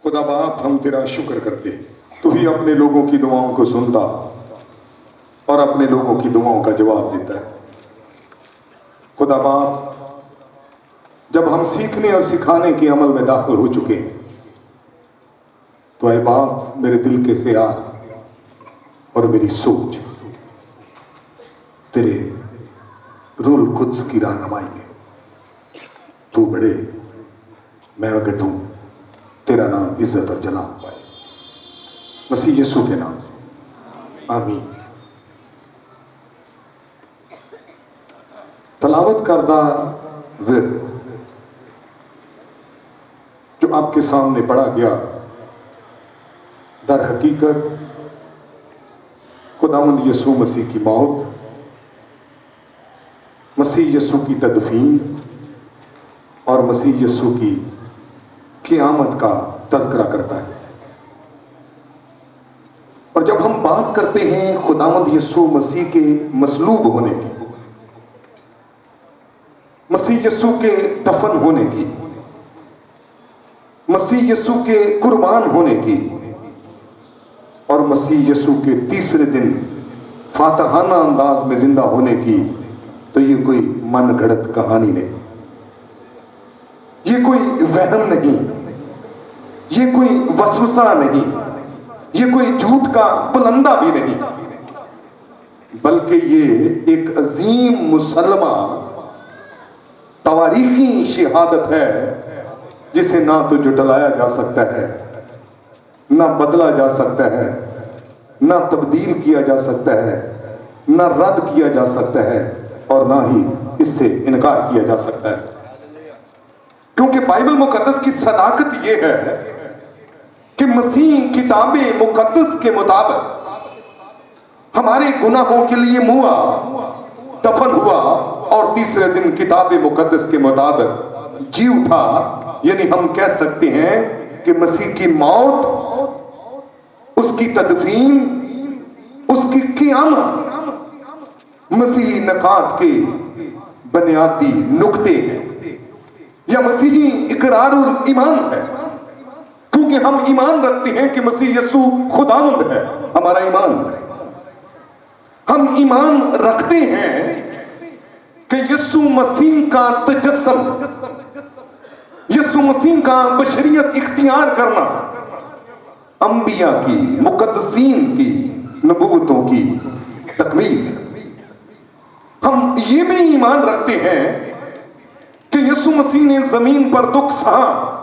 خدا باپ ہم تیرا شکر کرتے ہیں، تو ہی اپنے لوگوں کی دعاؤں کو سنتا اور اپنے لوگوں کی دعاؤں کا جواب دیتا ہے۔ خدا باپ جب ہم سیکھنے اور سکھانے کے عمل میں داخل ہو چکے ہیں تو اے باپ میرے دل کے خیال اور میری سوچ تیرے روح القدس کی رہنمائی میں تو بڑے، میں وقت ہوں، تیرا نام عزت اور جلال پائے، مسیح یسوع کے نام آمین۔ تلاوت کردہ ورد جو آپ کے سامنے پڑھا گیا در حقیقت خداوند یسوع مسیح کی موت، مسیح یسوع کی تدفین اور مسیح یسوع کی قیامت کا تذکرہ کرتا ہے۔ اور جب ہم بات کرتے ہیں خداوند یسوع مسیح کے مصلوب ہونے کی، مسیح یسوع کے دفن ہونے کی، مسیح یسوع کے قربان ہونے کی اور مسیح یسوع کے تیسرے دن فاتحانہ انداز میں زندہ ہونے کی، تو یہ کوئی من گھڑت کہانی نہیں، یہ کوئی وہم نہیں، یہ کوئی وسوسہ نہیں، یہ کوئی جھوٹ کا پلندہ بھی نہیں، بلکہ یہ ایک عظیم مسلمہ تواریخی شہادت ہے جسے نہ تو جھٹلایا جا سکتا ہے، نہ بدلا جا سکتا ہے، نہ تبدیل کیا جا سکتا ہے، نہ رد کیا جا سکتا ہے اور نہ ہی اس سے انکار کیا جا سکتا ہے۔ کیونکہ بائبل مقدس کی صداقت یہ ہے کہ مسیح کتاب مقدس کے مطابق ہمارے گناہوں کے لیے موا، دفن ہوا اور تیسرے دن کتاب مقدس کے مطابق جی اٹھا۔ یعنی ہم کہہ سکتے ہیں کہ مسیح کی موت، اس کی تدفین، اس کی قیامت مسیحی نکات کے بنیادی نقطے ہیں یا مسیحی اقرار الایمان ہے، کیونکہ ہم ایمان رکھتے ہیں کہ مسیح یسوع خداوند ہے، ہمارا ایمان ہے۔ ہم ایمان رکھتے ہیں کہ یسوع مسیح کا تجسم، یسوع مسیح کا بشریت اختیار کرنا انبیاء کی، مقدسین کی نبوتوں کی تکمیل ہے۔ ہم یہ بھی ایمان رکھتے ہیں کہ یسوع مسیح نے زمین پر دکھ سہا،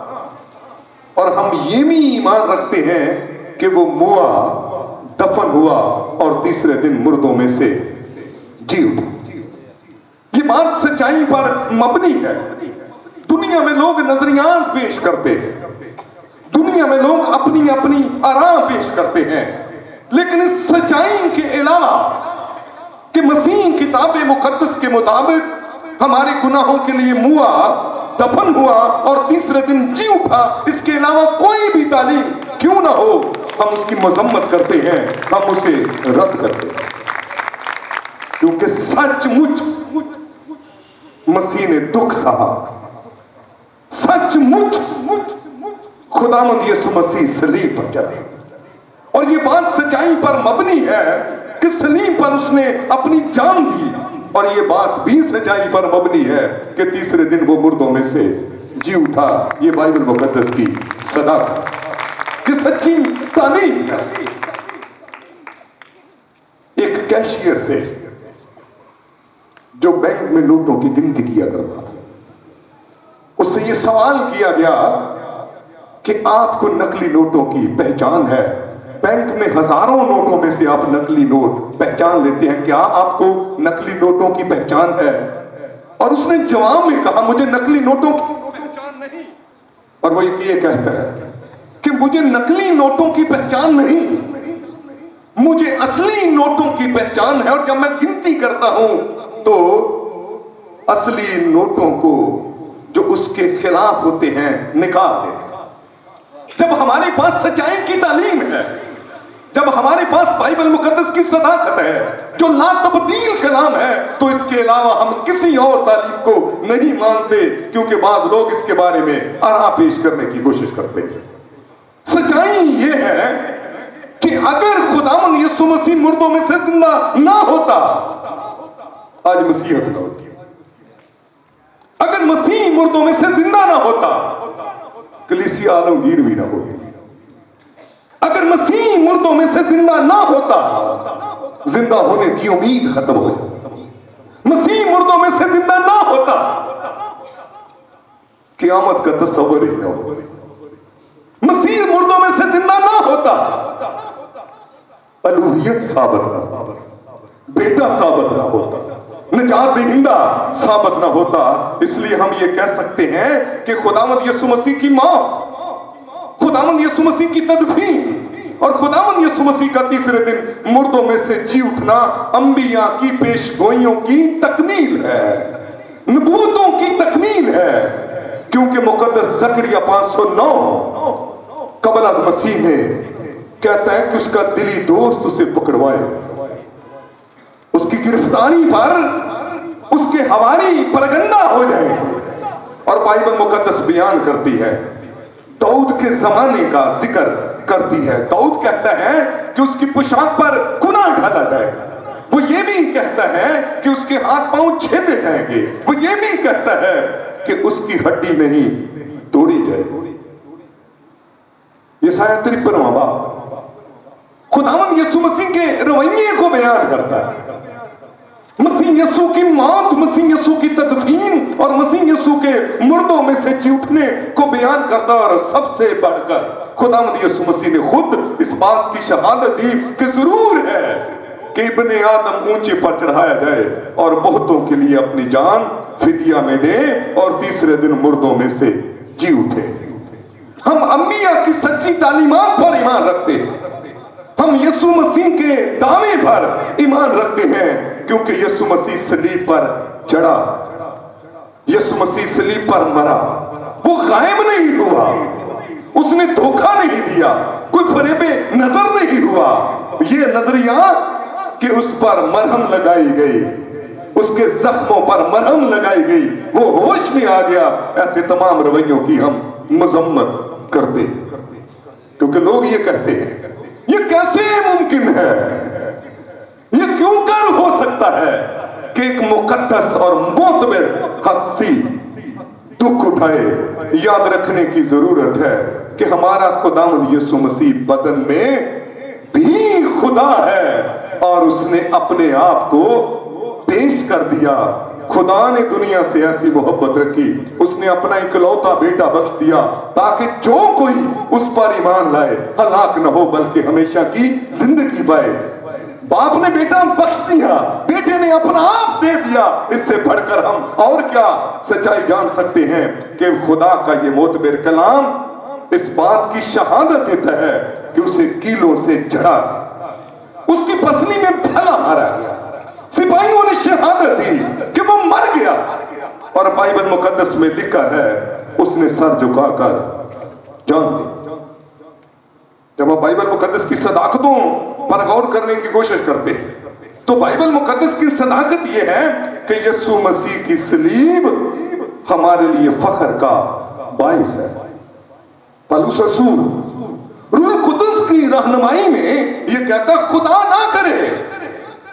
اور ہم یہ بھی ایمان رکھتے ہیں کہ وہ موا، دفن ہوا اور تیسرے دن مردوں میں سے جی اٹھا۔ یہ بات سچائی پر مبنی ہے۔ دنیا میں لوگ نظریات پیش کرتے ہیں، دنیا میں لوگ اپنی اپنی آراء پیش کرتے ہیں، لیکن اس سچائی کے علاوہ کہ مسیح کتاب مقدس کے مطابق ہمارے گناہوں کے لیے موا، دفن ہوا اور تیسرے دن جی اٹھا، اس کے علاوہ کوئی بھی تعلیم کیوں نہ ہو، ہم اس کی مذمت کرتے ہیں، ہم اسے رد کرتے ہیں، کیونکہ سچ مچ مسیح نے دکھ سہا، سچ مچ خداوند یسوع مسیح صلیب پر چڑھے، اور یہ بات سچائی پر مبنی ہے کہ صلیب پر اس نے اپنی جان دی، اور یہ بات بھی سچائی پر مبنی ہے کہ تیسرے دن وہ مردوں میں سے جی اٹھا۔ یہ بائبل مقدس کی صداقت، یہ سچی تعلیم ہے۔ ایک کیشیئر سے جو بینک میں نوٹوں کی گنتی کیا کرتا تھا، اس سے یہ سوال کیا گیا کہ آپ کو نقلی نوٹوں کی پہچان ہے؟ بینک میں ہزاروں نوٹوں میں سے آپ نقلی نوٹ پہچان لیتے ہیں، کیا آپ کو نقلی نوٹوں کی پہچان ہے؟ اور اس نے جواب میں کہا مجھے نقلی نوٹوں کی پہچان نہیں، اور وہ یہ کہتا ہے کہ مجھے نقلی نوٹوں کی پہچان نہیں، مجھے اصلی نوٹوں کی پہچان ہے، اور جب میں گنتی کرتا ہوں تو اصلی نوٹوں کو جو اس کے خلاف ہوتے ہیں نکال دیتے ہیں۔ جب ہمارے پاس سچائی کی تعلیم ہے، جب ہمارے پاس بائبل مقدس کی صداقت ہے جو لا تبدیل کلام ہے، تو اس کے علاوہ ہم کسی اور تعلیم کو نہیں مانتے، کیونکہ بعض لوگ اس کے بارے میں آراء پیش کرنے کی کوشش کرتے ہیں۔ सच्चाई ये है कि अगर खुदावंद यीशु मसीह मुर्दों में से जिंदा ना होता, आज मसीहत ना होती। अगर मसीह मुर्दों में से जिंदा ना होता, कलीसिया आलमगीर भी ना होती। अगर मसीह मुर्दों में से जिंदा ना होता, जिंदा होने की उम्मीद खत्म हो जाती। मसीह मुर्दों में से जिंदा ना होता, क़यामत का तस्वर ही ना होता। मसीह मुर्दों में से जिंदा ना होता, अलूहियत साबित ना होता, बेटा साबित ना होता, निजात दहिंदा साबित ना होता। इसलिए हम ये कह सकते हैं कि खुदावंद यीशु मसीह की मौत, खुदावंद यीशु मसीह की तदफीन और खुदावंद यीशु मसीह का तीसरे दिन मुर्दों में से जी उठना अंबिया की पेशगोइयों की तकमील है, नबूवतों की तकमील है। क्योंकि मुकद्दस ज़करिया 509 कबल अज़ मसीह में कहता है कि उसका दिली दोस्त उसे पकड़वाए, उसकी गिरफ्तारी पर उसके हवारी परगंदा हो जाएंगे। और बाइबल मुकद्दस बयान करती है, दाऊद के जमाने का जिक्र करती है। दाऊद कहता है कि उसकी पोशाक पर गुनाह ढाला जाएगा। वो ये भी कहता है कि उसके हाथ पांव छेदे जाएंगे। वो ये भी कहता है कि उसकी हड्डी नहीं तोड़ी जाएगी। यशायाह 53वां बाब खुदावंद यीशु मसीह के रवैये को बयान करता है। मसीह यीशु की मौत, मसीह यीशु की तदफीन और मसीह यीशु के मुर्दों में से जी उठने को बयान करता है। और सबसे बढ़कर खुदावंद यीशु मसीह ने खुद इस बात की शहादत दी कि जरूर है कि इब्ने आदम ऊंचे पर चढ़ाया जाए और बहुतों के लिए अपनी जान फिदिया में दे और तीसरे दिन मुर्दों में से जी उठे। हम अंबिया की सच्ची तालीमात पर ईमान रखते हैं। हम यीशु मसीह के दावे पर ईमान रखते हैं, क्योंकि यीशु मसीह सलीब पर चढ़ा, यीशु मसीह सलीब पर मरा। वो गायब नहीं हुआ, उसने धोखा नहीं दिया, कोई फरेबे नजर नहीं हुआ। ये नजरिया कि उस पर मरहम लगाई गई, उसके जख्मों पर मरहम लगाई गई, वो होश में आ गया। ऐसे तमाम रवैयों की हम मजम्मत करते, क्योंकि लोग ये कहते हैं ये कैसे मुमकिन है, ये क्यों कर हो सकता है कि एक मुकद्दस और मोतबर हस्ती दुख उठाए। याद रखने की जरूरत है कि हमारा खुदावंद यीशु मसीह बदन में भी खुदा है और उसने अपने आप को पेश कर दिया। खुदा ने दुनिया से ऐसी मोहब्बत रखी, उसने अपना इकलौता बेटा बख्श दिया ताकि जो कोई उस पर ईमान लाए हलाक न हो बल्कि हमेशा की जिंदगी पाए। बाप ने बेटा बख्श दिया, बेटे ने अपना आप दे दिया। इससे बढ़कर हम और क्या सच्चाई जान सकते हैं कि खुदा का ये मोतबर कलाम इस बात की शहादत देता है कि उसे कीलों से जड़ा, उसकी पसली में भला मारा गया। सिपाहियों ने शहादत दी कि वो मर गया। और बाइबल मुकद्दस में लिखा है उसने सर झुकाकर जान दी। जब आप बाइबल मुकद्दस की सदाकतों पर गौर करने की कोशिश करते हैं तो बाइबल मुकद्दस की सदाकत यह है कि यीशु मसीह की सलीब हमारे लिए फख्र का बाइस है। पौलुस रसूल रूह कुदस की रहनुमाई में यह कहता, खुदा ना करे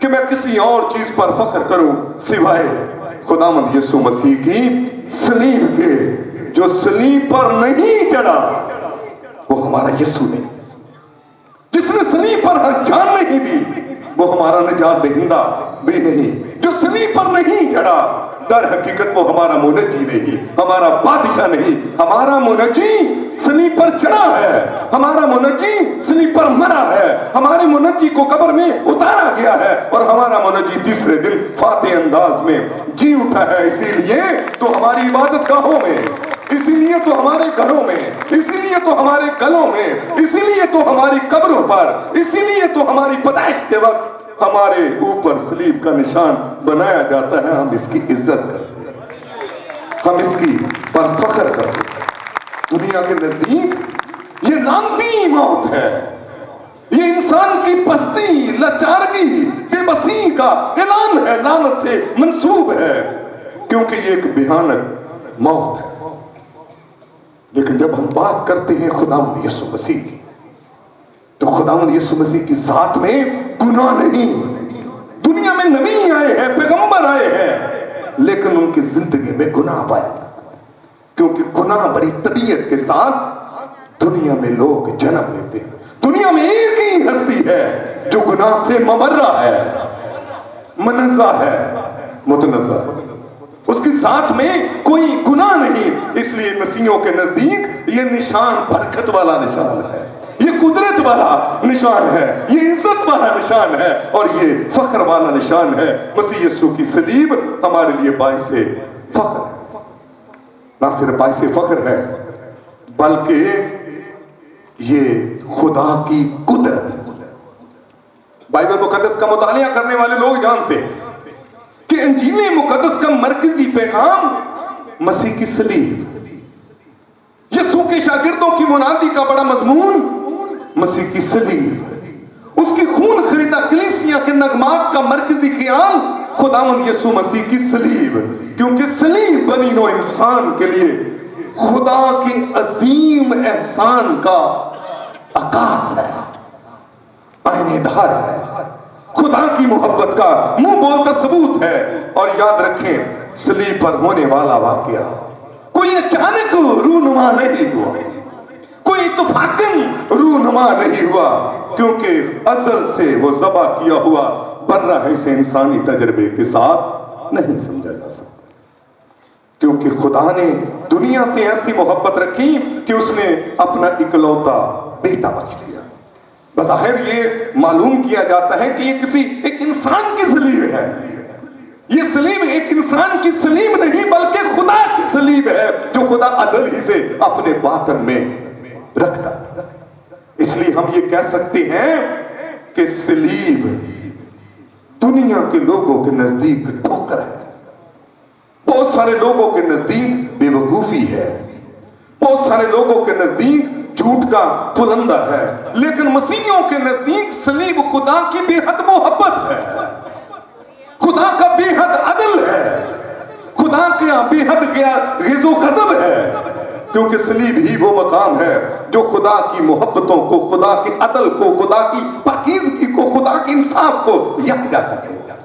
कि मैं किसी और चीज पर फख्र करूं सिवाय खुदावंद यीशु मसीह की सलीब के। जो सलीब पर नहीं चढ़ा वो हमारा यीशु नहीं, जिसने सलीब पर जान नहीं दी वो हमारा निजात दहिंदा भी नहीं। जो सलीब पर नहीं चढ़ा दर हकीकत वो हमारा मुनज्जी नहीं, हमारा बादशाह नहीं। हमारा मुनज्जी सलीब पर चढ़ा है, हमारा मुनज्जी सलीब पर मरा है, हमारे मुनज्जी को कब्र में उतारा गया है और हमारा मुनज्जी तीसरे दिन फाते अंदाज में जी उठा है। इसीलिए तो हमारी इबादत गाहों में, इसीलिए तो हमारे घरों में, इसीलिए तो हमारे गलों में, इसीलिए तो हमारी कब्रों पर, इसीलिए तो हमारी पैदाइश के वक्त हमारे ऊपर सलीब का निशान बनाया जाता है। हम इसकी इज्जत करते हैं, हम इसकी पर फख्र करते हैं। दुनिया के नजदीक ये लानती मौत है, ये इंसान की पस्ती, लाचारगी, बेबसी का ऐलान है, लानत से मंसूब है, क्योंकि ये एक भयानक मौत है। लेकिन जब हम बात करते हैं खुदावंद यीशु मसीह की, तो खुदावंद यीशु मसीह की जात में गुनाह नहीं। दुनिया में नबी आए हैं, पैगंबर आए हैं, लेकिन उनकी जिंदगी में गुनाह पाया, क्योंकि गुनाह भरी तबीयत के साथ दुनिया में लोग जन्म लेते हैं। दुनिया में एक ही हस्ती है जो गुनाह से मबर्रा है, मनज़्ज़ा है, मुतनज़्ज़ा, उसके साथ में कोई गुनाह नहीं। इसलिए मसीहियों के नजदीक ये निशान बरकत वाला निशान है, ये कुदरत वाला निशान है, ये इज्जत वाला निशान है, और ये फख्र वाला निशान है। मसीह यीशु की सलीब हमारे लिए बाइस फख्र है, ना सिर्फ बाइस फख्र है, बल्कि ये खुदा की कुदरत है। बाइबल मुकद्दस का मुतालिया करने वाले लोग जानते हैं कि इंजील मुकद्दस का मरकजी पैगाम मसीह की सलीब, यीशु के शागिर्दों की मुनादी का बड़ा मजमून मसीह की सलीब, उसकी खून खरीदा कलीसिया के नगमात का मरकजी ख्याल खुदावंद यीशु मसीह की सलीब, क्योंकि सलीब बनी नो इंसान के लिए खुदा के अजीम एहसान का आकाश है, आईनेदार है, खुदा की मोहब्बत का मुंह बोलता सबूत है। और याद रखें, सलीब पर होने वाला वाकया कोई अचानक रूनुमा नहीं हुआ, कोई इत्तफाकन रूनुमा नहीं हुआ, क्योंकि अज़ल से वो ज़बा किया हुआ बर्राह से इंसानी तजर्बे के साथ नहीं समझा जा सकता। क्योंकि खुदा ने दुनिया से ऐसी मोहब्बत रखी कि उसने अपना इकलौता बेटा बख्श दिया। बज़ाहिर ये मालूम किया जाता है कि ये किसी एक इंसान की सलीब है। ये सलीब एक इंसान की सलीब नहीं, बल्कि खुदा की सलीब है, जो खुदा अज़ल ही से अपने बातन में रखता। इसलिए हम ये कह सकते हैं कि सलीब दुनिया के लोगों के नजदीक ठोकर है, बहुत सारे लोगों के नजदीक बेवकूफी है, बहुत सारे लोगों के नजदीक झूठ का पुलंदा है, लेकिन मसीहियों के नजदीक सलीब खुदा की बेहद मोहब्बत है, खुदा का बेहद अदल है, खुदा का बेहद गिज़ो गज़ब है। क्योंकि सलीब ही वो मकाम है जो खुदा की मोहब्बतों को, खुदा के अदल को, खुदा की पाकीज़गी को, खुदा के इंसाफ को यकजा करता है।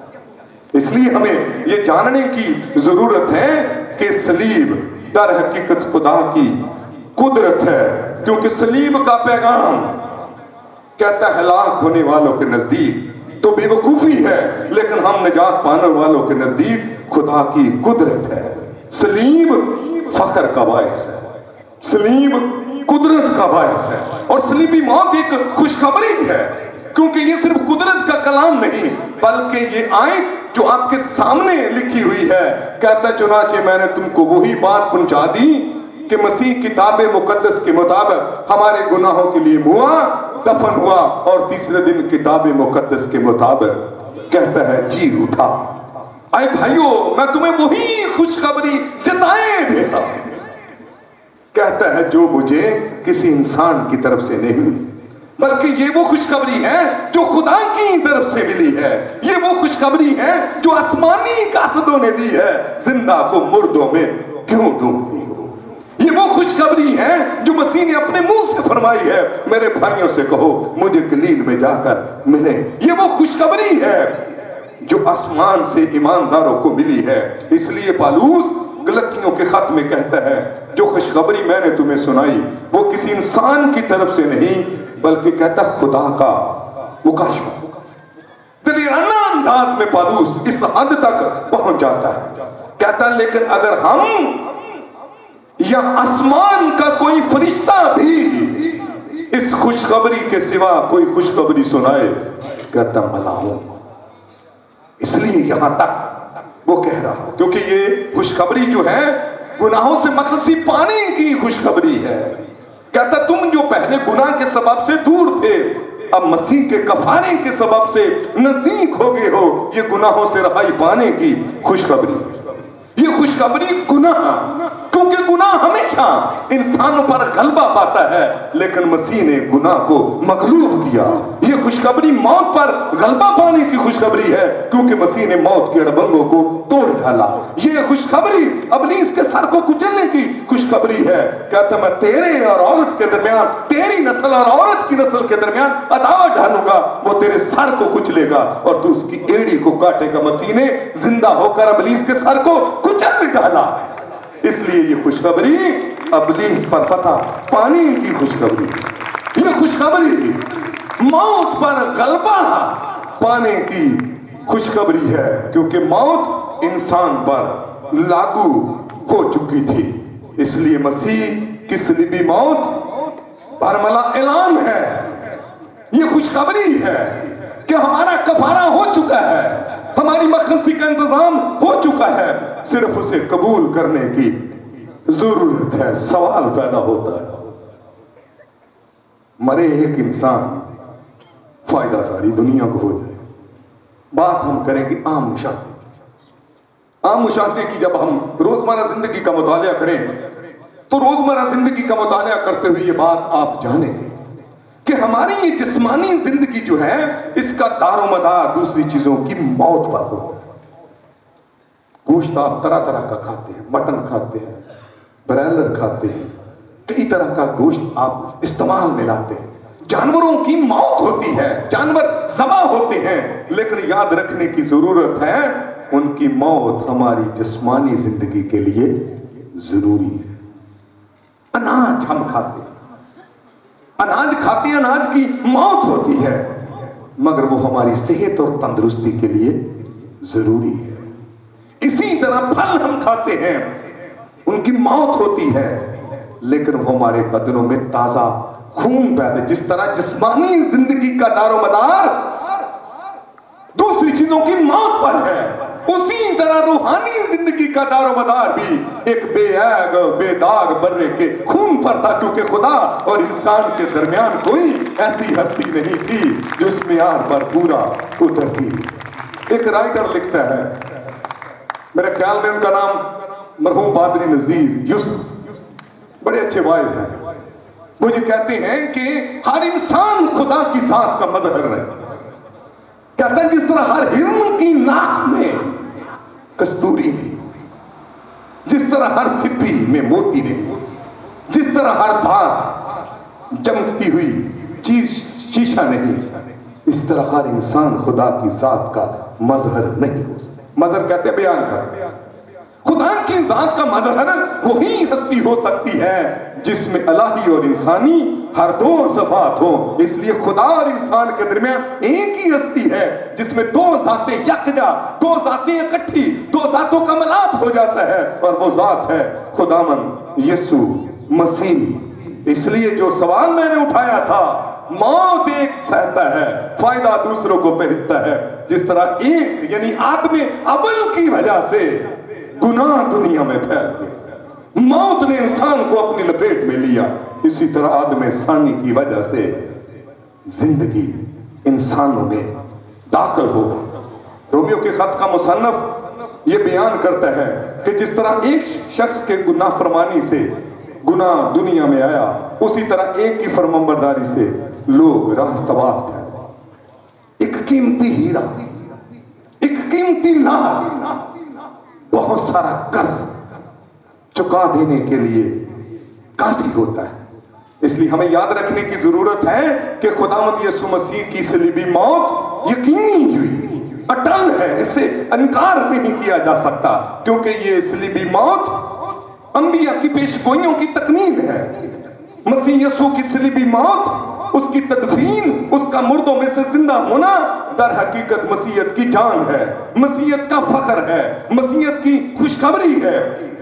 इसलिए हमें ये जानने की जरूरत है कि सलीब दर हकीकत खुदा की कुदरत है, क्योंकि सलीब का पैगाम कहता है हलाक होने वालों के नजदीक तो बेवकूफी है, लेकिन हम निजात पाने वालों के नजदीक खुदा की कुदरत है। सलीब फख्र का बायस है, सलीब कुदरत का बायस है, और सलीबी मौत एक खुशखबरी है, क्योंकि ये सिर्फ कुदरत का कलाम नहीं, बल्कि ये आयत जो आपके सामने लिखी हुई है, कहता चुनाचे मैंने तुमको वही बात पहुंचा दी कि मसीह किताब मुकद्दस के मुताबिक हमारे गुनाहों के लिए मुआ, दफन हुआ, और तीसरे दिन किताब मुकद्दस के मुताबिक कहता है जी उठा। आए भाइयों, मैं तुम्हें वही खुशखबरी जताए देता, कहता है जो मुझे किसी इंसान की तरफ से नहीं मिली, बल्कि ये वो खुशखबरी है जो खुदा की तरफ से मिली है। ये वो खुशखबरी है जो आसमानी कासदों ने दी है, जिंदा को मुर्दों में क्यों ढूंढती हो। ये वो खुशखबरी है जो मसीह ने अपने मुंह से फरमाई है, मेरे भाइयों से कहो मुझे गलील में जाकर मिले। ये वो खुशखबरी है जो आसमान से ईमानदारों को मिली है। इसलिए पालूस गलतियों के खत में कहता है जो खुशखबरी मैंने तुम्हें सुनाई वो किसी इंसान की तरफ से नहीं, बल्कि कहता खुदा का मुकाशमा। दलीराना अंदाज में पालूस इस हद तक पहुंच जाता है, कहता लेकिन अगर हम या आसमान का कोई फरिश्ता भी इस खुशखबरी के सिवा कोई खुशखबरी सुनाए, कहता भला हूं। इसलिए यहां तक वो कह रहा, क्योंकि ये खुशखबरी जो है गुनाहों से मखलसी पाने की खुशखबरी है। कहता तुम जो पहले गुनाह के सबब से दूर थे, अब मसीह के कफारे के सबब से नजदीक हो गए हो। ये गुनाहों से रहाई पाने की खुशखबरी। ये खुशखबरी गुनाह, क्यों क्योंकि गुनाह हमेशा इंसानों पर गलबा पाता है, लेकिन मसीह ने गुनाह को मगलूब किया। ये खुशखबरी मौत पर गलबा पाने की खुशखबरी है, क्योंकि मसीह ने मौत के अड़बंगों को तोड़ डाला। ये खुशखबरी इब्लीस के सर को कुचलने की खुशखबरी है। कहता मैं तेरे और औरत के दरमियान, तेरी नस्ल और औरत की नस्ल के दरमियान अदावत डालूंगा, वो तेरे सर को कुचलेगा और तू उसकी एड़ी को काटेगा। मसीह ने जिंदा होकर इब्लीस के सर को कुचल डाला। इसलिए ये खुशखबरी इब्लीस पर फतह पाने की खुशखबरी, ये खुशखबरी मौत पर गलबा पाने की खुशखबरी है, क्योंकि मौत इंसान पर लागू हो चुकी थी। इसलिए मसीह की सलीबी मौत बरमला ऐलान है, ये खुशखबरी है कि हमारा कफारा हो चुका है, हमारी मखलसी का इंतजाम हो चुका है, सिर्फ उसे कबूल करने की जरूरत है। सवाल पैदा होता है, मरे एक इंसान फायदा सारी दुनिया को हो जाए। बात हम करेंगे आम मुशाहदे की। आम मुशाहदे की जब हम रोजमर्रा जिंदगी का मुतालिया करें, तो रोजमर्रा जिंदगी का मुतालिया करते हुए ये बात आप जानेंगे कि हमारी ये जिस्मानी जिंदगी जो है, इसका दारोमदार दूसरी चीजों की मौत पर होता है। गोश्त आप तरह तरह का खाते हैं, मटन खाते हैं, ब्रॉयलर खाते हैं, कई तरह का गोश्त आप इस्तेमाल में लाते हैं। जानवरों की मौत होती है, जानवर ज़बा होते हैं, लेकिन याद रखने की जरूरत है उनकी मौत हमारी जिस्मानी जिंदगी के लिए जरूरी है। अनाज हम खाते हैं, अनाज खाते हैं, अनाज की मौत होती है, मगर वो हमारी सेहत और तंदुरुस्ती के लिए जरूरी है। इसी तरह फल हम खाते हैं, उनकी मौत होती है, लेकिन वो हमारे बदनों में ताजा खून पैदा। जिस तरह जिस्मानी जिंदगी का दारोमदार दूसरी चीजों की मौत पर है, उसी तरह रूहानी जिंदगी का दारोमदार भी एक बेऐब बेदाग बर्रे के खून पर था, क्योंकि खुदा और इंसान के दरमियान कोई ऐसी हस्ती नहीं थी जो इस मियार पर पूरा उतरती। एक राइटर लिखता है, मेरे ख्याल में उनका नाम मरहूम पादरी नजीर यूसुफ, बड़े अच्छे वाइज हैं। वो ये कहते हैं कि हर इंसान खुदा की जात का मजहर है। कहता है जिस तरह हर हिरन की नाक में कस्तूरी नहीं, जिस तरह हर सिप्पी में मोती नहीं, जिस तरह हर धात चमकती हुई चीज शीशा नहीं, इस तरह हर इंसान खुदा की जात का मजहर नहीं हो सकता। मजहर कहते हैं बयान कर। खुदा की जात का मजहर वही हस्ती हो सकती है जिसमें इलाही और इंसानी हर दो सफात हो। इसलिए खुदा और इंसान के दरमियान एक ही हस्ती है जिसमें दो जातें यकजा, दो जातें इकट्ठी, दो जातों का मिलाप हो जाता है, और वो जात है खुदावन यीशु मसीह। इसलिए जो सवाल मैंने उठाया था, मौत एक सहता है, फायदा दूसरों को पहुंचता है। जिस तरह एक यानी आदमी अव्वल की वजह से गुनाह दुनिया में फैल गया, मौत ने इंसान को अपनी लपेट में लिया, इसी तरह आदमी सानी की वजह से जिंदगी इंसानों में दाखिल हो गई। रोमियो के खत का मुसन्नफ ये बयान करता है कि जिस तरह एक शख्स के गुनाह फरमानी से गुनाह दुनिया में आया, उसी तरह एक की फरमाबरदारी से लोग रास्तबाज ठहरे। एक कीमती हीरा, एक कीमती लाल, बहुत सारा कर्ज चुका देने के लिए काफी होता है। इसलिए हमें याद रखने की जरूरत है कि खुदावंद यीशु मसीह की सलीबी मौत यकीनी हुई, अटल है, इससे इनकार नहीं किया जा सकता, क्योंकि ये सलीबी मौत अंबिया की पेशगोइयों की तकमील है। मसीह यीशु की सलीबी मौत, उसकी तदफीन, उसका मुर्दों में से जिंदा होना दर हकीकत मसीहत की जान है, मसीहत का फख्र है, मसीहत की खुशखबरी है।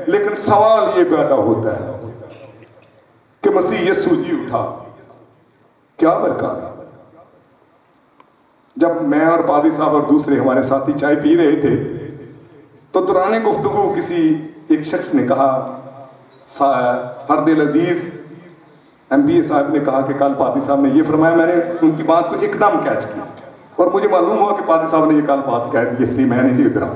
लेकिन सवाल ये पैदा होता है कि मसीह यीशु जी उठा, क्या बरकत। जब मैं और पादी साहब और दूसरे हमारे साथी चाय पी रहे थे, तो दौरान गुफ्तगू किसी एक शख्स ने कहा, हरदिल अजीज MPA साहब ने कहा कि कल पादी साहब ने ये फरमाया। मैंने उनकी बात को एकदम कैच किया और मुझे मालूम हुआ कि पादी साहब ने ये कल बात कह दी, इसलिए मैंने इसे इधर।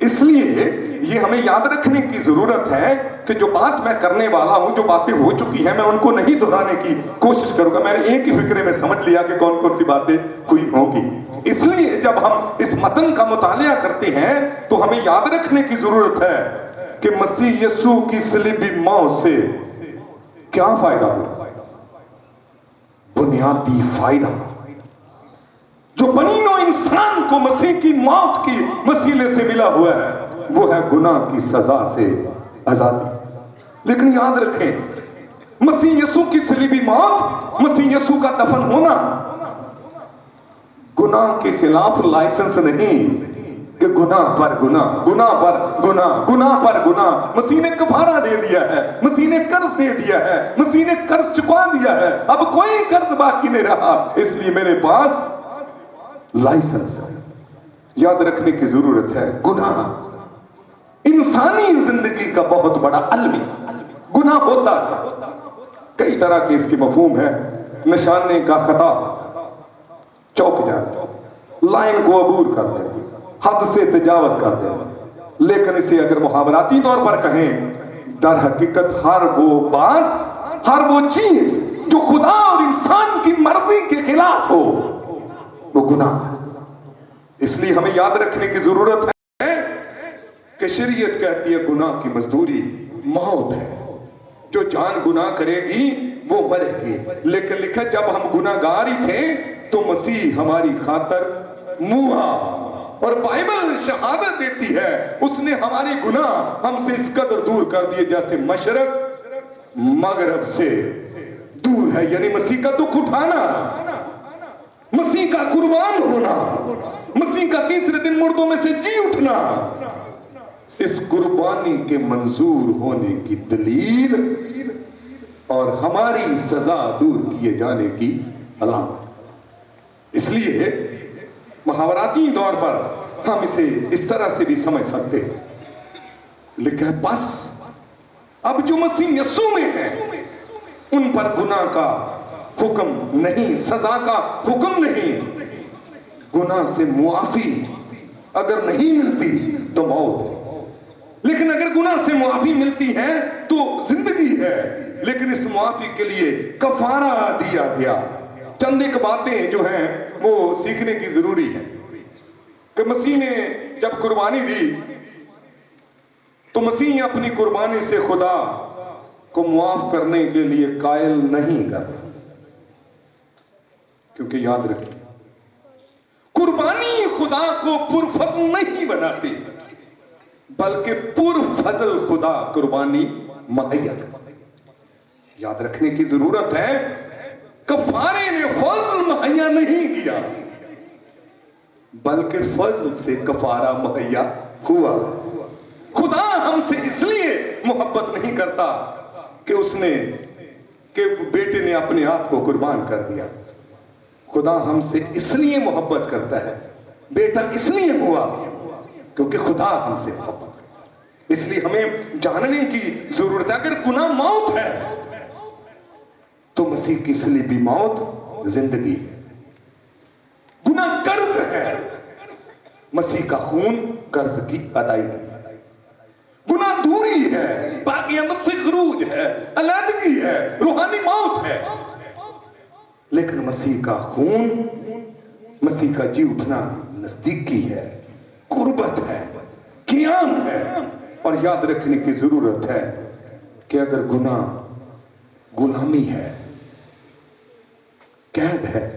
इसलिए ये हमें याद रखने की जरूरत है کہ جو بات میں کرنے والا ہوں, جو باتیں ہو چکی ہیں, میں ان کو نہیں دہرانے کی کوشش کروں گا. میں نے ایک ہی فکرے میں سمجھ لیا کہ کون کون سی باتیں ہوئی ہوں گی. اس لیے جب ہم اس متن کا مطالعہ کرتے ہیں تو ہمیں یاد رکھنے کی ضرورت ہے کہ مسیح یسوع کی صلیبی موت سے کیا فائدہ ہوا. بنیادی فائدہ جو بنی نوع انسان کو مسیح کی موت کی وسیلے سے ملا ہوا ہے وہ ہے گناہ کی سزا سے آزادی. لیکن یاد رکھیں, مسیح یسوع کی صلیبی موت, مسیح یسوع کا دفن ہونا گناہ کے خلاف لائسنس نہیں کہ گناہ پر گناہ, گناہ پر گناہ, گناہ پر گناہ. مسیح نے کفارہ دے دیا ہے, مسیح نے قرض دے دیا ہے, مسیح نے قرض چکا دیا ہے, اب کوئی قرض باقی نہیں رہا, اس لیے میرے پاس لائسنس ہے. یاد رکھنے کی ضرورت ہے, گناہ انسانی زندگی کا بہت بڑا المی. گناہ ہوتا ہے, کئی طرح کے اس کے مفہوم ہیں. نشانے کا خطا, چوک جانا, لائن کو عبور کر دینا, حد سے تجاوز کر دینا. لیکن اسے اگر محاوراتی طور پر کہیں, در حقیقت ہر وہ بات, ہر وہ چیز جو خدا اور انسان کی مرضی کے خلاف ہو وہ گناہ ہے. اس لیے ہمیں یاد رکھنے کی ضرورت ہے کہ شریعت کہتی ہے گناہ کی مزدوری موت ہے. جو جان گناہ کرے گی وہ مرے گی. لیکن لکھا جب ہم گناہ گار ہی تھے تو مسیح ہماری خاطر موہا, اور بائبل شہادت دیتی ہے اس نے ہمارے گناہ ہم سے اس قدر دور کر دیے جیسے مشرق مغرب سے دور ہے. یعنی مسیح کا دکھ اٹھانا, مسیح کا قربان ہونا, مسیح کا تیسرے دن مردوں میں سے جی اٹھنا, اس قربانی کے منظور ہونے کی دلیل اور ہماری سزا دور کیے جانے کی علامت. اس لیے محاوراتی طور پر ہم اسے اس طرح سے بھی سمجھ سکتے ہیں. لیکن بس اب جو مسیح یسوع میں ہیں ان پر گناہ کا حکم نہیں, سزا کا حکم نہیں. گناہ سے معافی اگر نہیں ملتی تو موت ہے, لیکن اگر گناہ سے معافی ملتی ہے تو زندگی ہے. لیکن اس معافی کے لیے کفارہ دیا گیا. چند ایک باتیں جو ہیں وہ سیکھنے کی ضروری ہے کہ مسیح نے جب قربانی دی تو مسیح اپنی قربانی سے خدا کو معاف کرنے کے لیے قائل نہیں کرتا. کیونکہ یاد رکھیں, قربانی خدا کو پرفضل نہیں بناتی بلکہ پرفضل خدا قربانی مہیا کرتا. یاد رکھنے کی ضرورت ہے, کفارے نے فضل مہیا نہیں کیا بلکہ فضل سے کفارہ مہیا ہوا. خدا ہم سے اس لیے محبت نہیں کرتا کہ اس نے کہ بیٹے نے اپنے آپ کو قربان کر دیا. خدا ہم سے اس لیے محبت کرتا ہے, بیٹا اس لیے ہوا کیونکہ خدا ہم سے محبت کرتا ہے. اس لیے ہمیں جاننے کی ضرورت ہے اگر گناہ موت ہے تو مسیح کی صلیبی موت زندگی ہے. گناہ قرض ہے, مسیح کا خون قرض کی ادائیگی. گناہ دوری ہے, باقیت سے خروج ہے, علیحدگی ہے, روحانی موت ہے. لیکن مسیح کا خون, مسیح کا جی اٹھنا نزدیکی ہے, قربت ہے, قیام ہے. اور یاد رکھنے کی ضرورت ہے کہ اگر گناہ غلامی ہے, قید ہے,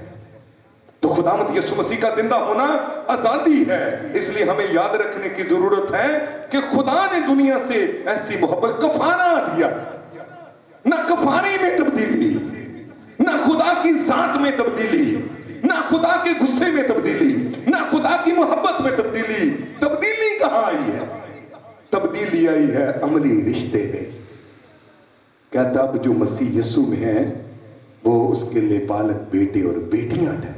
تو خداوند یسوع مسیح کا زندہ ہونا آزادی ہے. اس لیے ہمیں یاد رکھنے کی ضرورت ہے کہ خدا نے دنیا سے ایسی محبت, کفارہ دیا. نہ کفارے میں تبدیلی, نہ خدا کی ذات میں تبدیلی, نہ خدا کے غصے میں تبدیلی, نہ خدا کی محبت میں تبدیلی. تبدیلی کہاں آئی ہے؟ تبدیلی آئی ہے عملی رشتے میں. کہتا اب جو مسیح یسوع میں ہیں وہ اس کے لیے بالغ بیٹے اور بیٹیاں ہیں.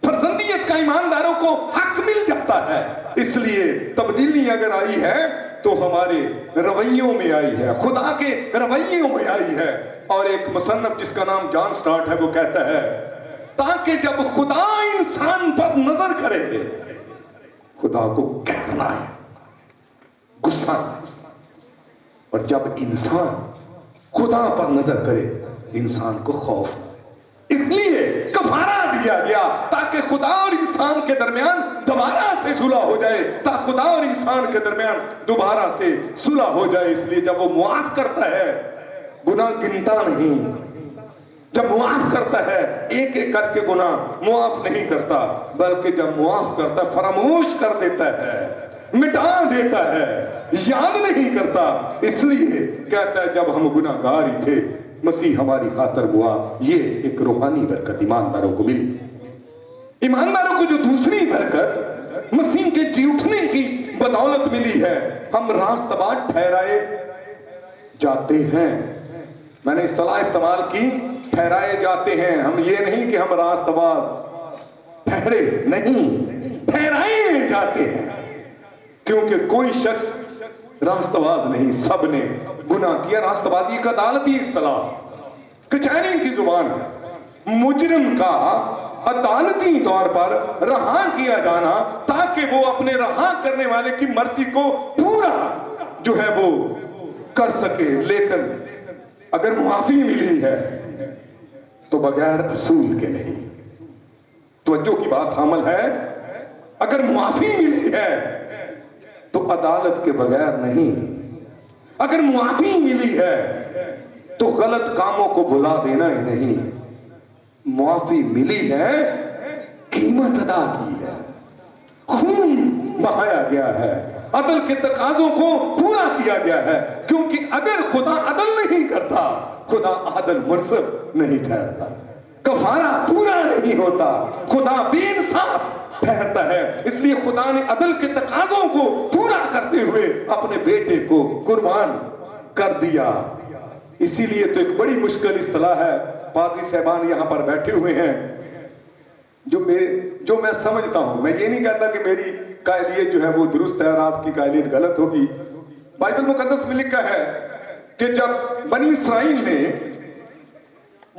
فرزندیت کا ایمانداروں کو حق مل جاتا ہے. اس لیے تبدیلی اگر آئی ہے تو ہمارے رویوں میں آئی ہے, خدا کے رویوں میں آئی ہے. اور ایک مصنف جس کا نام جان سٹارٹ ہے وہ کہتا ہے تاکہ جب خدا انسان پر نظر کرے خدا کو کہنا ہے, غصہ ہے. اور جب انسان خدا پر نظر کرے انسان کو خوف نہ آئے، اس لیے کفارہ دیا گیا تاکہ خدا اور انسان کے درمیان دوبارہ سے صلح ہو جائے، تاکہ خدا اور انسان کے درمیان دوبارہ سے صلح ہو جائے۔ اس لیے جب وہ معاف کرتا ہے گناہ گنتا نہیں، جب معاف کرتا ہے ایک ایک کر کے گناہ معاف نہیں کرتا، بلکہ جب معاف کرتا ہے فراموش کر دیتا ہے، مٹا دیتا ہے، یاد نہیں کرتا۔ اس لیے کہتا ہے جب ہم گناہ گار ہی تھے مسیح ہماری خاطر ہوا۔ یہ ایک روحانی برکت ایمانداروں کو ملی۔ ایمانداروں کو جو دوسری برکت مسیح کے جی اٹھنے کی بدولت ملی ہے، ہم راست باز ٹھہرائے جاتے ہیں۔ میں نے اصطلاح استعمال کی ٹھہرائے جاتے ہیں، ہم یہ نہیں کہ ہم راست باز ٹھہرے، نہیں، ٹھہرائے جاتے ہیں، کیونکہ کوئی شخص راست باز نہیں، سب نے گناہ کیا۔ راست بازی ایک عدالتی اصطلاح، کچہری کی زبان ہے، مجرم کا عدالتی طور پر رہا کیا جانا تاکہ وہ اپنے رہا کرنے والے کی مرضی کو پورا جو ہے وہ کر سکے۔ لیکن اگر معافی ملی ہے تو بغیر اصول کے نہیں۔ توجہ کی بات حامل ہے، اگر معافی ملی ہے تو عدالت کے بغیر نہیں، اگر معافی ملی ہے تو غلط کاموں کو بھلا دینا ہی نہیں، معافی ملی ہے قیمت ادا کی ہے، خون بہایا گیا ہے، عدل کے تقاضوں کو پورا کیا گیا ہے، کیونکہ اگر خدا عدل نہیں کرتا خدا عادل منصف نہیں ٹھہرتا، کفارہ پورا نہیں ہوتا، خدا بے انصاف ٹھہرتا ہے۔ اس لیے خدا نے عدل کے تقاضوں کو پورا کرتے ہوئے اپنے بیٹے کو قربان کر دیا۔ اسی لیے تو ایک بڑی مشکل اصطلاح ہے، پادری صاحبان یہاں پر بیٹھے ہوئے ہیں، جو میں سمجھتا ہوں، میں یہ نہیں کہتا کہ میری قائلیت جو ہے وہ درست ہے اور آپ کی قائلیت غلط ہوگی۔ بائبل مقدس میں لکھا ہے کہ جب بنی اسرائیل نے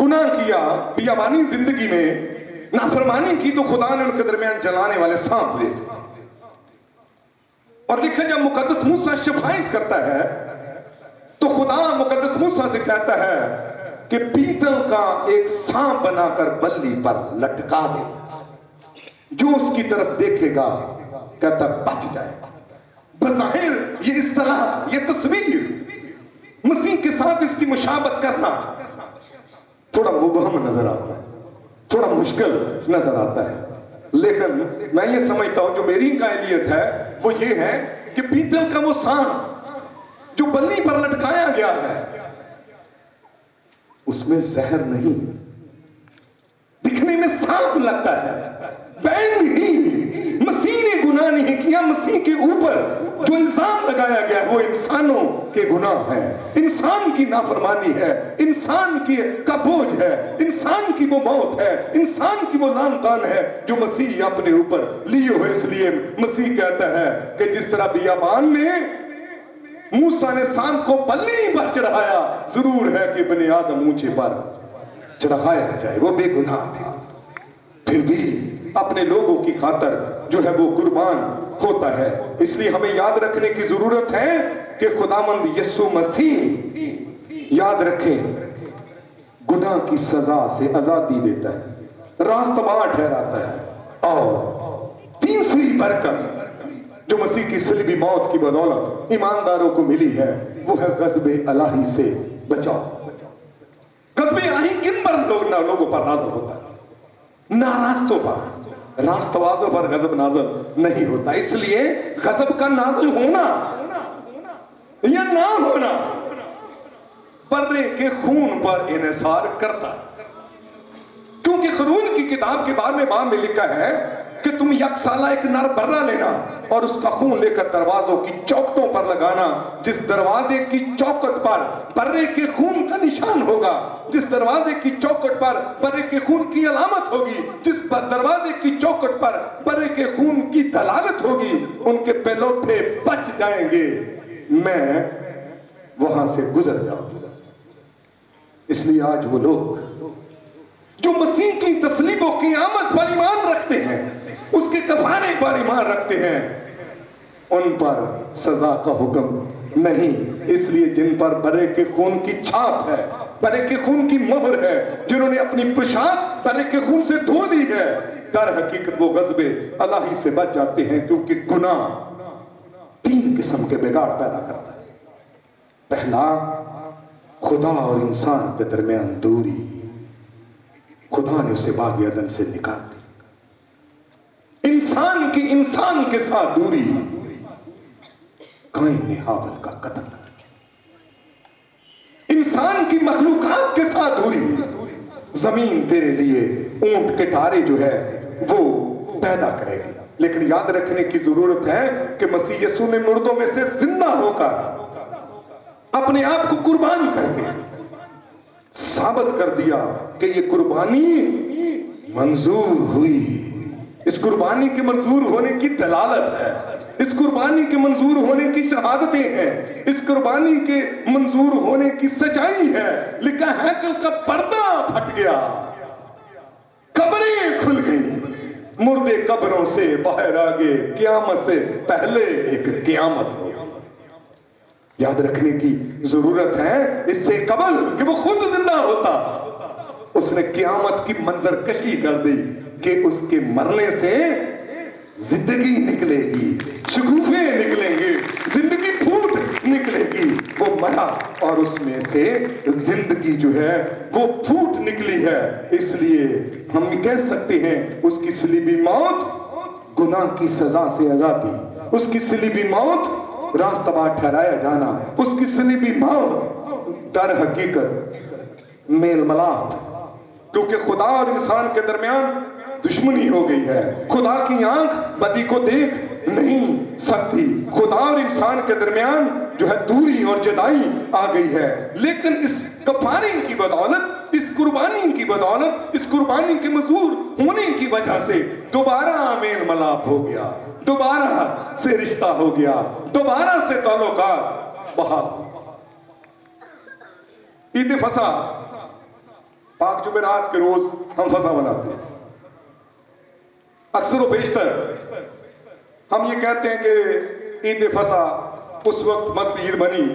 گناہ کیا، بیابانی زندگی میں نافرمانی کی، تو خدا نے ان کے درمیان جلانے والے سانپ بھیج دیے، اور لکھا جب مقدس موسیٰ شفاعت کرتا ہے تو خدا مقدس موسیٰ سے کہتا ہے کہ پیتل کا ایک سانپ بنا کر بلی پر لٹکا دے، جو اس کی طرف دیکھے گا کہتا بچ جائے۔ بظاہر یہ اصطلاح، یہ تصویر مسیح کے ساتھ اس کی مشابہت کرنا تھوڑا مبہم نظر آتا ہے، تھوڑا مشکل نظر آتا ہے، لیکن میں یہ سمجھتا ہوں جو میری قائلیت ہے وہ یہ ہے کہ پیتل کا وہ سانپ جو بلی پر لٹکایا گیا ہے اس میں زہر نہیں، دکھنے میں سانپ لگتا ہے، بین نہیں، مسیح نے گناہ نہیں کیا، مسیح کے اوپر جو الزام لگایا گیا وہ انسانوں کے گناہ ہے، انسان کی نافرمانی ہے، انسان کی کا بوجھ ہے، انسان کی وہ موت ہے، انسان کی وہ لعن طعن ہے جو مسیح اپنے اوپر لیے ہوئے۔ اس لیے مسیح کہتا ہے کہ جس طرح بیابان میں موسیٰ نے سانپ کو بلی پر چڑھایا، ضرور ہے کہ بنی آدم اونچے پر چڑھایا جائے، وہ بے گناہ تھا، پھر بھی اپنے لوگوں کی خاطر جو ہے وہ قربان ہوتا ہے۔ اس لیے ہمیں یاد رکھنے کی ضرورت ہے کہ خداوند یسوع مسیح، یاد رکھیں، گناہ کی سزا سے آزادی دیتا ہے، راست باز ٹھہراتا ہے، اور تیسری برکت جو مسیح کی صلیبی موت کی بدولت ایمانداروں کو ملی ہے وہ ہے غضب الہی سے بچاؤ۔ غضب الہی کن پر لوگوں پر نازل ہوتا ہے؟ ناراستوں پر، راست بازوں پر غضب نازل نہیں ہوتا۔ اس لیے غضب کا نازل ہونا یا نہ ہونا برے کے خون پر انحصار کرتا، کیونکہ خروج کی کتاب کے 12ویں باب میں لکھا ہے کہ تم یک سالہ ایک نر برہ لینا اور اس کا خون لے کر دروازوں کی چوکٹوں پر لگانا، جس دروازے کی چوکٹ پر برے کے خون کا نشان ہوگا، جس دروازے کی چوکٹ پر برے کے خون کی علامت ہوگی، جس دروازے کی چوکٹ پر برے کے خون کی دلالت ہوگی، ان کے پیلوٹے بچ جائیں گے، میں وہاں سے گزر جاؤں۔ اس لیے آج وہ لوگ جو مسیح کی تصلیب و قیامت پر ایمان رکھتے ہیں، اس کے کفارے پر ایمان رکھتے ہیں، ان پر سزا کا حکم नहीं, इसलिए जिन पर बरे के खून की छाप है, बरे के खून की मोहर है, जिन्होंने अपनी पोशाक बरे के खून से धो दी है, दर हकीकत वो गज़बे अल्लाह से बच जाते हैं, क्योंकि गुनाह 3 किस्म के बिगाड़ पैदा करता है। पहला, खुदा और इंसान के दरमियान दूरी, खुदा ने उसे बाग़ अदन से निकाल दी। इंसान की इंसान के साथ दूरी, काइन ने हाबिल का कत्ल कर, इंसान की मखलूकात के साथ दूरी, जमीन तेरे लिए ऊंट के टारे जो है वो पैदा करेगी। लेकिन याद रखने की जरूरत है कि मसीह यीशु ने मुर्दों में से जिंदा होकर अपने आप को कुर्बान करके साबित कर दिया कि ये कुर्बानी मंजूर हुई। इस कुर्बानी के मंजूर होने की दलालत है, इस कुर्बानी के मंजूर होने की शहादतें हैं, इस कुर्बानी के मंजूर होने की सच्चाई है। लिखा है कल का पर्दा फट गया, कब्रें खुल गई, मुर्दे कब्रों से बाहर आ गए, क़यामत से पहले एक क़यामत हो। याद रखने की जरूरत है, इससे कबल कि वो खुद जिंदा होता, उसने क़यामत की मंजर कशी कर दी कि उसके मरने से जिंदगी निकलेगी, शगुफे निकलेंगे, जिंदगी फूट निकलेगी। वो मरा और उसमें से जिंदगी जो है वो फूट निकली है। इसलिए हम कह सकते हैं उसकी सलीबी मौत गुनाह की सजा से आजादी, उसकी सलीबी मौत रास्तबार ठहराया जाना, उसकी सलीबी मौत दर हकीकत मेल मिलाप, क्योंकि खुदा और इंसान के दरमियान दुश्मनी हो गई है। खुदा की आंख बदी को देख नहीं सकती, खुदा और इंसान के दरमियान जो है दूरी और जुदाई आ गई है। लेकिन इस कफारे की बदौलत, इस कुर्बानी की बदौलत, इस कुर्बानी के मजूर होने की वजह से दोबारा मेल मिलाप हो गया, दोबारा से रिश्ता हो गया, दोबारा से ताल्लुकात बहाल। ईद फसा, पाक जुमेरात के रोज हम फसा मनाते हैं। अक्सर व बेशतर हम ये कहते हैं कि ईद फसा उस वक्त मजहबी ईद बनी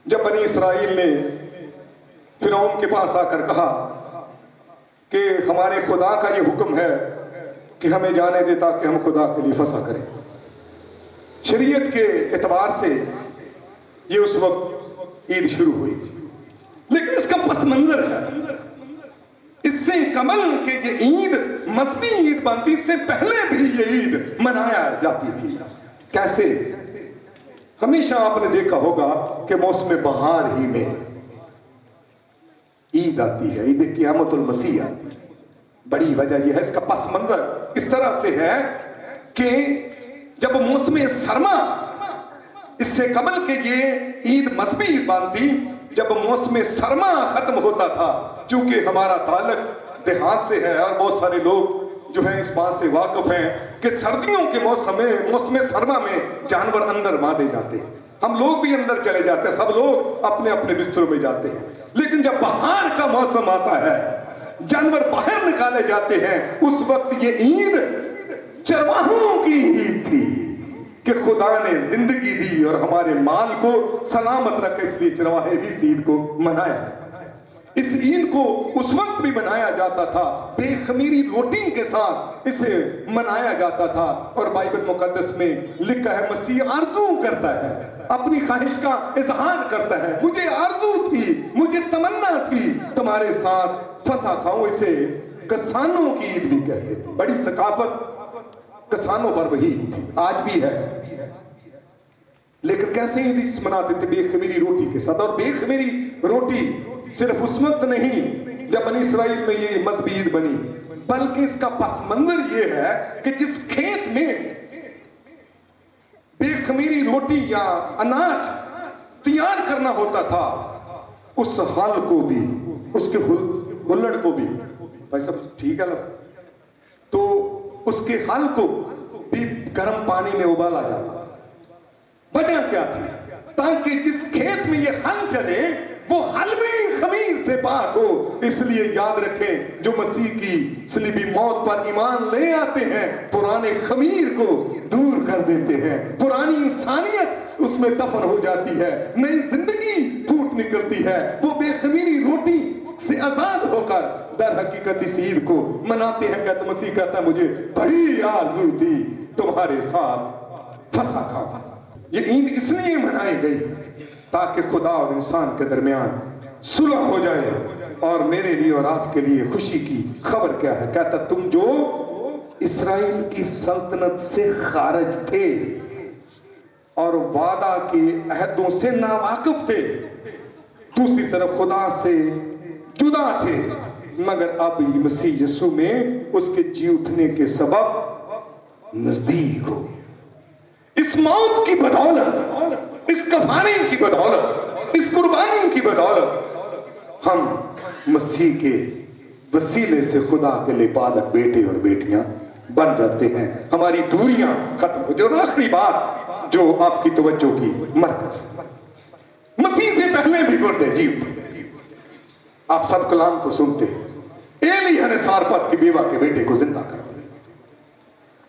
जब बनी इसराइल ने फिरौन के पास आकर कहा कि हमारे खुदा का ये हुक्म है कि हमें जाने दे ताकि हम खुदा के लिए फसा करें। शरीयत के एतबार से ये उस वक्त ईद शुरू हुई, लेकिन इसका पस मंजर है, इससे कमल के ये ईद मजहबी ईद बनती, इससे पहले भी ये ईद मनाया जाती थी। कैसे? हमेशा आपने देखा होगा कि मौसम बहार ही में ईद आती है, ईद क़यामतुल मसीह आती है। बड़ी वजह यह है, इसका पस मंजर इस तरह से है कि जब मौसम सरमा, इससे कबल के ये ईद मजहबी ईद बनती, जब मौसम सरमा खत्म होता था, चूंकि हमारा ताल्लुक देहात से है और बहुत सारे लोग जो है इस बात से वाकिफ हैं कि सर्दियों के मौसम सरमा में जानवर अंदर बांधे जाते हैं, हम लोग भी अंदर चले जाते हैं, सब लोग अपने अपने बिस्तरों में जाते हैं। लेकिन जब बहार का मौसम आता है, जानवर बाहर निकाले जाते हैं, उस वक्त ये ईद चरवाहों की ईद थी कि खुदा ने जिंदगी दी और हमारे माल को सलामत रखा, इसलिए चरवाहे भी इस ईद को मनाया। इस ईद को उस वक्त भी मनाया जाता था, बेखमीरी रोटी के साथ इसे मनाया जाता था। और बाइबल मुकद्दस में लिखा है, मसीह आरज़ू करता है, अपनी ख्वाहिश का इजहार करता है, मुझे आरज़ू थी, मुझे तमन्ना थी तुम्हारे साथ फसा खाऊं। इसे किसानों की ईद भी कहते थे। बड़ी सकाफत किसानों पर वही आज भी है। लेकिन कैसे ईद मनाते थे? बेखमीरी रोटी के साथ। और बेखमीरी रोटी सिर्फ उस वक्त नहीं जब बनी इसराइल में ये मजहबी ईद बनी, बल्कि इसका पस मंजर ये है कि जिस खेत में बेखमीरी रोटी या अनाज तैयार करना होता था, उस हल को भी, उसके हुल्लड़ को भी, भाई सब ठीक है लफ्ज़, तो उसके हल को भी गर्म पानी में उबाला जाता। वजह क्या थी? ताकि जिस खेत में ये हल चले वो हल भी खमीर से पाक हो। इसलिए याद रखें, जो मसीह की सलीबी मौत पर ईमान ले आते हैं, पुराने खमीर को दूर कर देते हैं, पुरानी इंसानियत उसमें दफन हो जाती है, नई जिंदगी फूट निकलती है। वो बेखमीरी रोटी से आजाद होकर दर हकीकत इस ईद को मनाते हैं। कहते मसीह कहता मुझे बड़ी आरज़ू थी तुम्हारे साथ फसा खाओ। ये ईद इसलिए मनाई गई ताकि खुदा और इंसान के दरमियान सुलह हो जाए। और मेरे लिए और आपके लिए खुशी की खबर क्या है? कहता तुम जो इस्राएल की सल्तनत से खारिज थे और वादा के अहदों से नावाकिफ थे, दूसरी तरफ खुदा से जुदा थे, मगर अब मसीह यीशु में उसके जी उठने के सबब नजदीक हो गए। इस मौत की बदौलत, इस कफारे की बदौलत, इस कुर्बानी की बदौलत हम मसीह के वसीले से खुदा के लिए बालक बेटे और बेटियां बन जाते हैं। हमारी दूरियां खत्म हो जाती। आखिरी बात जो आपकी तवज्जो की मरकज है, मसीह से पहले भी मुर्दे जी उठे। आप सब कलाम तो सुनते हैं। एलिय्याह ने सारपत की बेवा के बेटे को जिंदा कर दिया।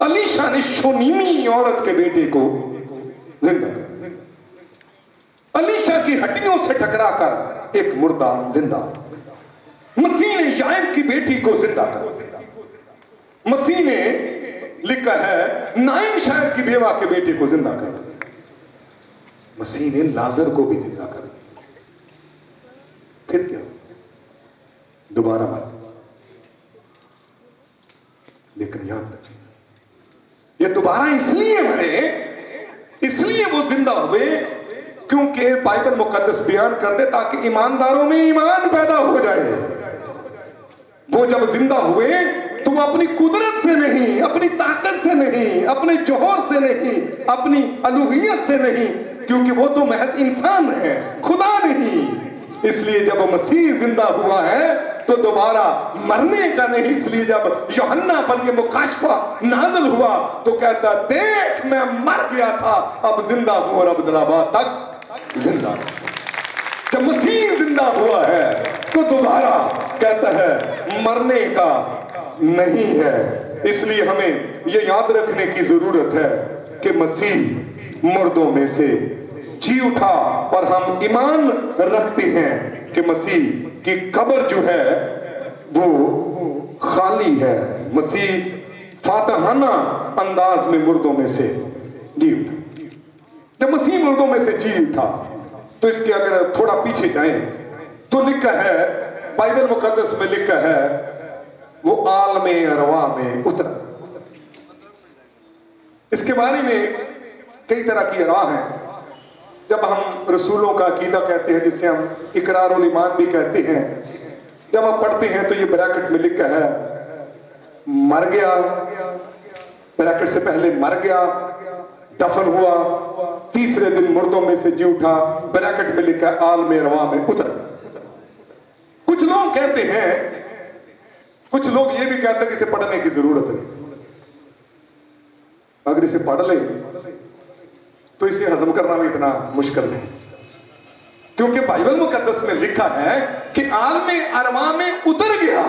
अलीशा ने शोनीमी औरत के बेटे को जिंदा कर दिया। अलीशा की हड्डियों से टकराकर एक मुर्दा जिंदा। मसीह ने याइर की बेटी को जिंदा कर दिया। मसीह ने लिखा है नाइन शायर की बेवा के बेटे को जिंदा कर दिया। मसीह ने लाजर को भी जिंदा कर दिया। फिर क्या? दोबारा मर गया। लेकिन याद रखिए ये दोबारा इसलिए मरे, इसलिए वो जिंदा हुए क्योंकि बाइबल मुकद्दस बयान कर दे ताकि ईमानदारों में ईमान पैदा हो जाए। वो जब जिंदा हुए तो वो अपनी कुदरत से नहीं, अपनी ताकत से नहीं, अपने जोहर से नहीं, अपनी अलूहियत से नहीं, क्योंकि वो तो महज इंसान है, खुदा नहीं। इसलिए जब मसीह जिंदा हुआ है तो दोबारा मरने का नहीं। इसलिए जब यूहन्ना पर ये मुकाशफा नाज़िल हुआ तो कहता देख मैं मर गया था, अब जिंदा हूं और अबदलाबाद तक जिंदा। जब मसीह जिंदा हुआ है तो दोबारा कहता है मरने का नहीं है। इसलिए हमें यह याद रखने की जरूरत है कि मसीह मुर्दों में से जी उठा और हम ईमान रखते हैं कि मसीह की कब्र जो है वो खाली है। मसीह फातहाना अंदाज में मुर्दों में से जी उठा। जब मसीह मुर्दों में से जी उठा तो इसके अगर थोड़ा पीछे जाएं तो लिखा है, बाइबल मुकद्दस में लिखा है वो आलमे अरवा में उतरा। इसके बारे में कई तरह की राह है। जब हम रसूलों का अकीदा कहते हैं, जिसे हम इकरार और ईमान भी कहते हैं, जब हम पढ़ते हैं तो ये ब्रैकेट में लिखा है मर गया, ब्रैकेट से पहले मर गया, दफन हुआ, तीसरे दिन मुर्दों में से जी उठा, ब्रैकेट में लिखा आलमे रवा में उतर। कुछ लोग कहते हैं, कुछ लोग ये भी कहते हैं कि इसे पढ़ने की जरूरत नहीं, अगर इसे पढ़ ले तो इसे हजम करना भी इतना मुश्किल नहीं, क्योंकि बाइबल मुकद्दस में लिखा है कि आलमे अरवा में उतर गया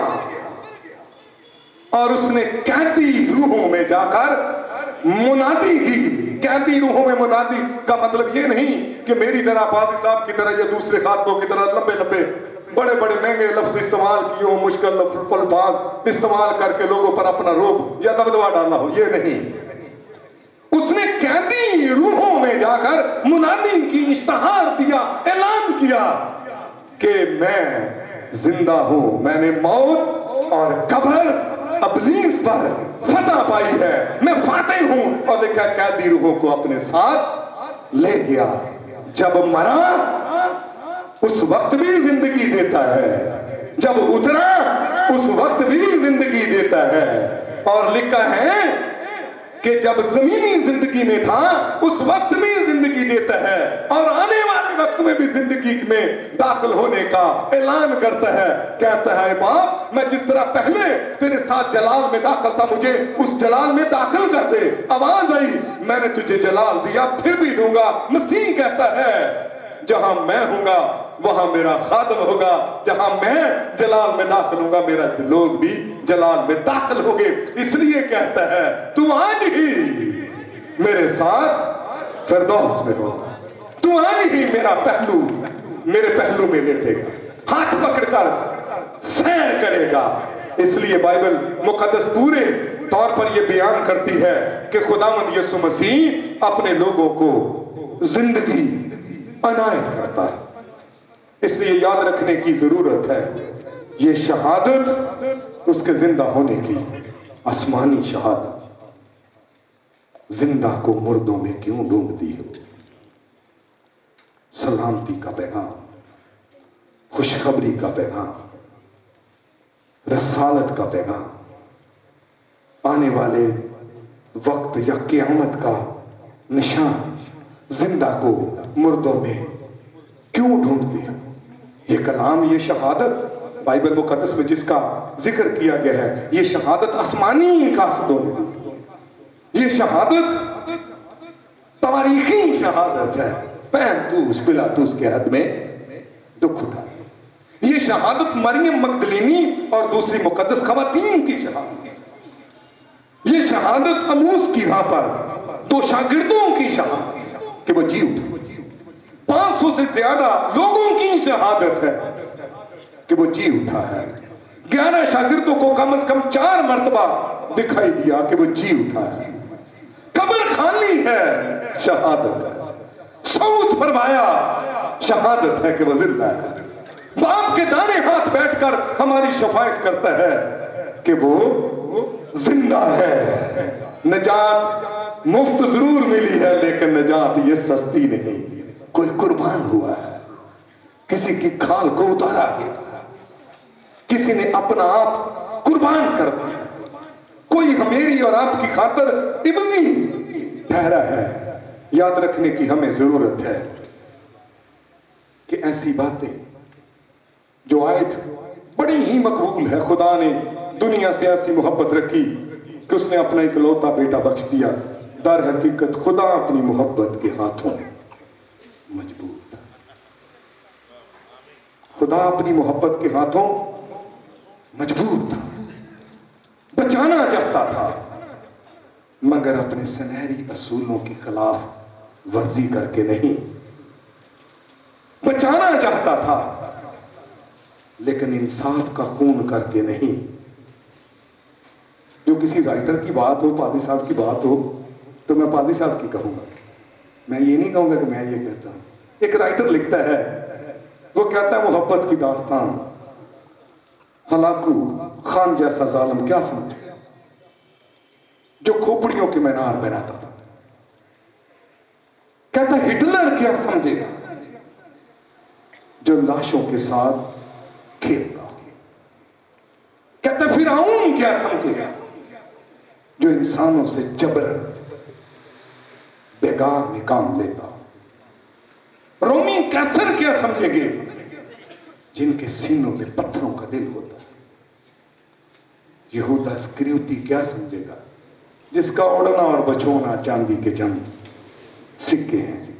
और उसने कैदी रूहों में जाकर मुनादी की। कैदी रूहों में मुनादी का मतलब ये नहीं कि मेरी तरह पादी साहब की तरह या दूसरे खातों की तरह लंबे लंबे बड़े बड़े महंगे लफ्ज इस्तेमाल किए हो, मुश्किल अल्फाज इस्तेमाल करके लोगों पर अपना रोब या दबदबा डाला हो, ये नहीं। उसने कैदी रूहों में जाकर मुनादी की, इश्तहार दिया, ऐलान किया कि मैं जिंदा हूं, मैंने मौत और कब्र अबलीस पर फतह पाई है, मैं फातेह हूं। और लिखा कैदी रूहों को अपने साथ ले गया। जब मरा उस वक्त भी जिंदगी देता है, जब उतरा उस वक्त भी जिंदगी देता है। और लिखा है कि जब जमीनी जिंदगी में था उस वक्त भी जिंदगी देता है और आने वाले वक्त में भी जिंदगी में दाखिल होने का ऐलान करता है। कहता है बाप मैं जिस तरह पहले तेरे साथ जलाल में दाखिल था, मुझे उस जलाल में दाखिल कर दे। आवाज आई मैंने तुझे जलाल दिया फिर भी दूंगा। मसीह कहता है जहां मैं हूंगा वहां मेरा खादम होगा, जहां मैं जलाल में दाखिल होगा मेरा लोग भी जलाल में दाखिल होंगे। इसलिए कहता है तू आज ही मेरे साथ फिरदौस में होगा। तू आज ही मेरा पहलू मेरे पहलू में लेटेगा, हाथ पकड़कर सैर करेगा। इसलिए बाइबल मुकद्दस पूरे तौर पर यह बयान करती है कि खुदावंद यीशु मसीह अपने लोगों को जिंदगी अनायत करता है। इसलिए याद रखने की जरूरत है, ये शहादत उसके जिंदा होने की आसमानी शहादत। जिंदा को मुर्दों में क्यों ढूंढती हो? सलामती का पैगाम, खुशखबरी का पैगाम, रसालत का पैगाम, आने वाले वक्त या क़यामत का निशान, जिंदा को मुर्दों में क्यों ढूंढते हो? ये कलाम, ये शहादत बाइबल मुकद्दस में जिसका जिक्र किया गया है, ये शहादत आसमानी कासदों में, ये शहादत तारीखी शहादत है। पैंतूस पिलातूस के हद में दुख उठा। ये शहादत मरियम मगदलीनी और दूसरी मुकद्दस खवातीन की शहादत। ये शहादत अमूस की वहां पर 2 शागिर्दों की शहादत कि वो जी उठे। 500 से ज्यादा लोगों की शहादत है कि वो जी उठा है। 11 शागिर्दों को कम से कम 4 मर्तबा दिखाई दिया कि वो जी उठा है। कब्र खाली है, शहादत है। सऊद फरमाया, शहादत है कि वो जिंदा है। बाप के दाने हाथ बैठकर हमारी शफायत करता है कि वो जिंदा है। नजात मुफ्त जरूर मिली है, लेकिन नजात ये सस्ती नहीं। कोई कुर्बान हुआ है, किसी की खाल को उतारा गया, किसी ने अपना आप कुर्बान कर दिया। कोई मेरी और आपकी खातर इब्नी ठहरा है। याद रखने की हमें जरूरत है कि ऐसी बातें जो आयत बड़ी ही मकबूल है, खुदा ने दुनिया से ऐसी मोहब्बत रखी कि उसने अपना इकलौता बेटा बख्श दिया। दर हकीकत खुदा अपनी मोहब्बत के हाथों मजबूर था। खुदा अपनी मोहब्बत के हाथों मजबूर था, बचाना चाहता था, मगर अपने सुनहरी असूलों के खिलाफ वर्जी करके नहीं। बचाना चाहता था, लेकिन इंसाफ का खून करके नहीं। जो किसी राइटर की बात हो, पादी साहब की बात हो, तो मैं पादी साहब की कहूंगा, मैं ये नहीं कहूंगा कि मैं ये कहता हूं। एक राइटर लिखता है, वो कहता है मोहब्बत की दास्तान हलाकू खान जैसा जालिम क्या समझेगा जो खोपड़ियों के मीनार बनाता था। कहता हिटलर क्या समझेगा जो लाशों के साथ खेलता। कहता फिरौन क्या समझेगा जो इंसानों से जबरन बेकार में काम लेता। रोमी कैसर क्या समझेंगे जिनके सीनों में पत्थरों का दिल होता। यहूदा इस्करियोती क्या समझेगा जिसका उड़ना और बचोना चांदी के चंद सिक्के हैं।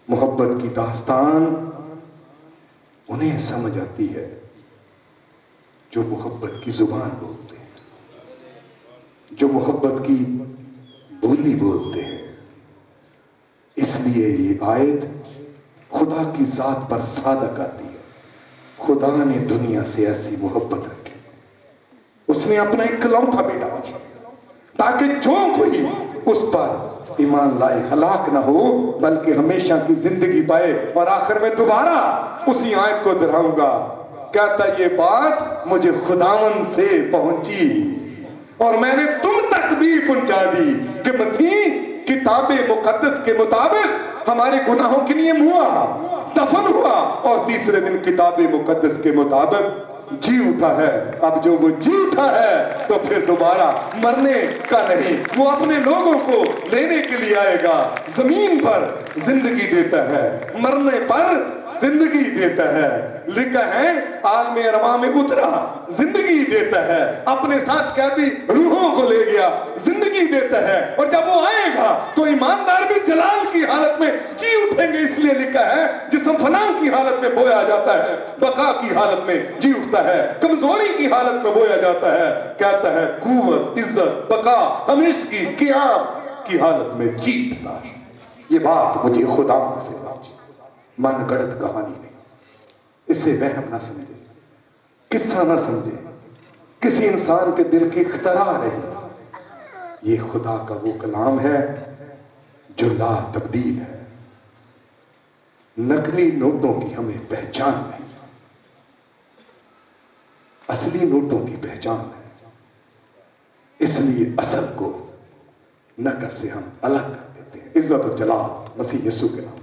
मोहब्बत की दास्तान उन्हें समझ आती है जो मोहब्बत की जुबान बोलते हैं, जो मोहब्बत की बोली बोलते हैं। इसलिए ये आयत खुदा की जात पर सादक आती है। खुदा ने दुनिया से ऐसी मोहब्बत रखी, उसने अपना इकलौता बेटा बख्श दिया ताकि जो कोई उस पर ईमान लाए हलाक ना हो बल्कि हमेशा की जिंदगी पाए। और आखिर में दोबारा उसी आयत को दोहराऊंगा। कहता ये बात मुझे खुदावन से पहुंची और मैंने तुम तक भी पहुंचा दी कि मसीह किताबे मुकद्दस के मुताबिक हमारे गुनाहों के लिए हुआ, दफन हुआ और तीसरे दिन किताबे मुकद्दस के मुताबिक जी उठा है। अब जो वो जी उठा है तो फिर दोबारा मरने का नहीं, वो अपने लोगों को लेने के लिए आएगा। जमीन पर जिंदगी देता है, मरने पर जिंदगी देता है। लिखा है आलमे अरमा में उतरा, जिंदगी देता है। अपने साथ कैदी रूहों को ले गया, जिंदगी देता है। और जब वो आएगा तो ईमानदार भी जलाल की हालत में जी उठेंगे। इसलिए लिखा है जिस्म फना की हालत में बोया जाता है, बका की हालत में जी उठता है, कमजोरी की हालत में बोया जाता है। कहता है कुव्वत, इज्जत, बका, हमेशगी, क़याम की हालत में जी उठता है। یہ بات مجھے خدا سے پہنچی، من گڑت کہانی نہیں، اسے وہم نہ سمجھے، قصہ نہ سمجھے، کسی انسان کے دل کی اختراع نہیں، یہ خدا کا وہ کلام ہے جو لا تبدیل ہے۔ نقلی نوٹوں کی ہمیں پہچان نہیں، اصلی نوٹوں کی پہچان ہے، اس لیے اصل کو نقل سے ہم الگ کر دیتے ہیں۔ عزت و جلال مسیح یسوع کے نام۔